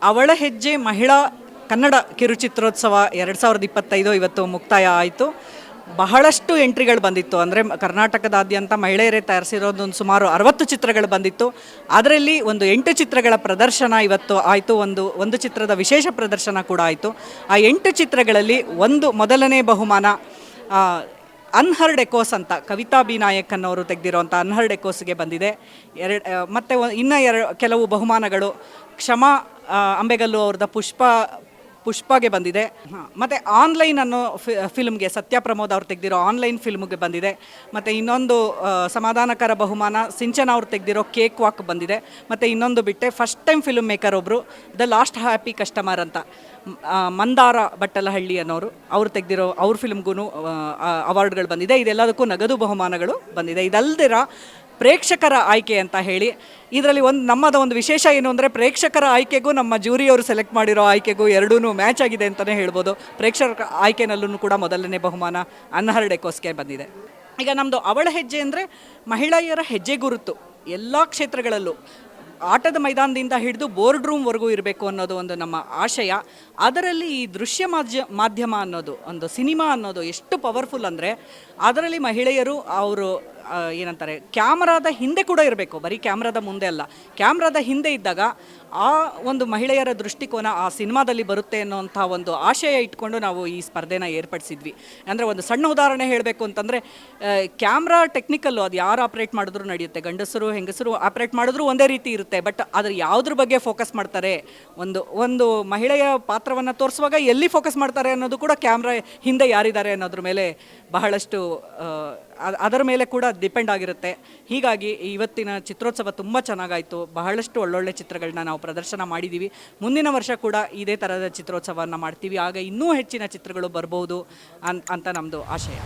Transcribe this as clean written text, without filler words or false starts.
ಅವಳ ಹೆಜ್ಜೆ ಮಹಿಳಾ ಕನ್ನಡ ಕಿರುಚಿತ್ರೋತ್ಸವ 2025 ಇವತ್ತು ಮುಕ್ತಾಯ ಆಯಿತು. ಬಹಳಷ್ಟು ಎಂಟ್ರಿಗಳು ಬಂದಿತ್ತು. ಅಂದರೆ ಕರ್ನಾಟಕದಾದ್ಯಂತ ಮಹಿಳೆಯರೇ ತಯಾರಿಸಿರೋದೊಂದು ಸುಮಾರು 60 ಚಿತ್ರಗಳು ಬಂದಿತ್ತು. ಅದರಲ್ಲಿ ಒಂದು 8 ಚಿತ್ರಗಳ ಪ್ರದರ್ಶನ ಇವತ್ತು ಆಯಿತು. ಒಂದು ಚಿತ್ರದ ವಿಶೇಷ ಪ್ರದರ್ಶನ ಕೂಡ ಆಯಿತು. ಆ 8 ಚಿತ್ರಗಳಲ್ಲಿ ಮೊದಲನೇ ಬಹುಮಾನ ಅನ್ಹರ್ಡ್ ಎಕೋಸ್ ಅಂತ ಕವಿತಾ ಬಿ ನಾಯಕ್ ಅನ್ನೋರು ತೆಗೆದಿರೋಂಥ ಅನ್ಹರ್ಡ್ ಎಕೋಸ್ಗೆ ಬಂದಿದೆ. ಮತ್ತು ಕೆಲವು ಬಹುಮಾನಗಳು ಕ್ಷಮಾ ಅಂಬೆಗಲ್ಲು ಅವ್ರದ್ದು ಪುಷ್ಪಗೆ ಬಂದಿದೆ. ಮತ್ತು ಆನ್ಲೈನ್ ಅನ್ನೋ ಫಿಲ್ಮ್ಗೆ ಸತ್ಯ ಪ್ರಮೋದ್ ಅವ್ರು ತೆಗೆದಿರೋ ಆನ್ಲೈನ್ ಫಿಲ್ಮ್ಗೆ ಬಂದಿದೆ. ಮತ್ತು ಇನ್ನೊಂದು ಸಮಾಧಾನಕರ ಬಹುಮಾನ ಸಿಂಚನ ಅವ್ರು ತೆಗೆದಿರೋ ಕೇಕ್ ವಾಕ್ ಬಂದಿದೆ. ಮತ್ತು ಇನ್ನೊಂದು ಬಿಟ್ಟೆ ಫಸ್ಟ್ ಟೈಮ್ ಫಿಲ್ಮ್ ಮೇಕರ್ ಒಬ್ಬರು ದ ಲಾಸ್ಟ್ ಹ್ಯಾಪಿ ಕಸ್ಟಮರ್ ಅಂತ ಮಂದಾರ ಬಟ್ಟಲಹಳ್ಳಿ ಅನ್ನೋರು ಅವ್ರು ತೆಗೆದಿರೋ ಅವ್ರ ಫಿಲ್ಮ್ಗೂ ಅವಾರ್ಡ್ಗಳು ಬಂದಿದೆ. ಇದೆಲ್ಲದಕ್ಕೂ ನಗದು ಬಹುಮಾನಗಳು ಬಂದಿದೆ. ಇದಲ್ದಿರ ಪ್ರೇಕ್ಷಕರ ಆಯ್ಕೆ ಅಂತ ಹೇಳಿ ಇದರಲ್ಲಿ ನಮ್ಮದ ಒಂದು ವಿಶೇಷ ಏನು ಅಂದರೆ ಪ್ರೇಕ್ಷಕರ ಆಯ್ಕೆಗೂ ನಮ್ಮ ಜೂರಿಯವರು ಸೆಲೆಕ್ಟ್ ಮಾಡಿರೋ ಆಯ್ಕೆಗೂ ಎರಡೂ ಮ್ಯಾಚ್ ಆಗಿದೆ ಅಂತಲೇ ಹೇಳ್ಬೋದು. ಪ್ರೇಕ್ಷಕರ ಆಯ್ಕೆನಲ್ಲೂ ಕೂಡ ಮೊದಲನೇ ಬಹುಮಾನ ಅನ್ಹರ್ಡ್ ಎಕೋಸ್ಗೆ ಬಂದಿದೆ. ಈಗ ನಮ್ಮದು ಅವಳ ಹೆಜ್ಜೆ ಅಂದರೆ ಮಹಿಳೆಯರ ಹೆಜ್ಜೆ ಗುರುತು ಎಲ್ಲ ಕ್ಷೇತ್ರಗಳಲ್ಲೂ ಆಟದ ಮೈದಾನದಿಂದ ಹಿಡಿದು ಬೋರ್ಡ್ ರೂಮ್ವರೆಗೂ ಇರಬೇಕು ಅನ್ನೋದು ಒಂದು ನಮ್ಮ ಆಶಯ. ಅದರಲ್ಲಿ ಈ ದೃಶ್ಯ ಮಾಧ್ಯಮ ಅನ್ನೋದು ಒಂದು ಸಿನಿಮಾ ಅನ್ನೋದು ಎಷ್ಟು ಪವರ್ಫುಲ್ ಅಂದರೆ ಅದರಲ್ಲಿ ಮಹಿಳೆಯರು ಅವರು ಏನಂತಾರೆ ಕ್ಯಾಮ್ರಾದ ಹಿಂದೆ ಕೂಡ ಇರಬೇಕು, ಬರೀ ಕ್ಯಾಮ್ರಾದ ಮುಂದೆ ಅಲ್ಲ. ಕ್ಯಾಮ್ರಾದ ಹಿಂದೆ ಇದ್ದಾಗ ಆ ಒಂದು ಮಹಿಳೆಯರ ದೃಷ್ಟಿಕೋನ ಆ ಸಿನಿಮಾದಲ್ಲಿ ಬರುತ್ತೆ ಅನ್ನೋಂಥ ಒಂದು ಆಶಯ ಇಟ್ಕೊಂಡು ನಾವು ಈ ಸ್ಪರ್ಧೆನ ಏರ್ಪಡಿಸಿದ್ವಿ. ಅಂದರೆ ಒಂದು ಸಣ್ಣ ಉದಾಹರಣೆ ಹೇಳಬೇಕು ಅಂತಂದರೆ ಕ್ಯಾಮ್ರಾ ಟೆಕ್ನಿಕಲ್ಲು ಅದು ಯಾರು ಆಪ್ರೇಟ್ ಮಾಡಿದ್ರು ನಡೆಯುತ್ತೆ, ಗಂಡಸರು ಹೆಂಗಸರು ಆಪ್ರೇಟ್ ಮಾಡಿದ್ರು ಒಂದೇ ರೀತಿ ಇರುತ್ತೆ. ಬಟ್ ಅದ್ರ ಯಾವುದ್ರ ಬಗ್ಗೆ ಫೋಕಸ್ ಮಾಡ್ತಾರೆ, ಒಂದು ಮಹಿಳೆಯ ಪಾತ್ರವನ್ನು ತೋರಿಸುವಾಗ ಎಲ್ಲಿ ಫೋಕಸ್ ಮಾಡ್ತಾರೆ ಅನ್ನೋದು ಕೂಡ ಕ್ಯಾಮ್ರಾ ಹಿಂದೆ ಯಾರಿದ್ದಾರೆ ಅನ್ನೋದ್ರ ಮೇಲೆ ಬಹಳಷ್ಟು ಅದರ ಮೇಲೆ ಕೂಡ ಡಿಪೆಂಡ್ ಆಗಿರುತ್ತೆ. ಹೀಗಾಗಿ ಇವತ್ತಿನ ಚಿತ್ರೋತ್ಸವ ತುಂಬ ಚೆನ್ನಾಗಾಯಿತು. ಬಹಳಷ್ಟು ಒಳ್ಳೊಳ್ಳೆ ಚಿತ್ರಗಳನ್ನ ನಾವು ಪ್ರದರ್ಶನ ಮಾಡಿದ್ದೀವಿ. ಮುಂದಿನ ವರ್ಷ ಕೂಡ ಇದೇ ಥರದ ಚಿತ್ರೋತ್ಸವವನ್ನು ಮಾಡ್ತೀವಿ. ಆಗ ಇನ್ನೂ ಹೆಚ್ಚಿನ ಚಿತ್ರಗಳು ಬರ್ಬೋದು ಅಂತ ನಮ್ಮದು ಆಶಯ.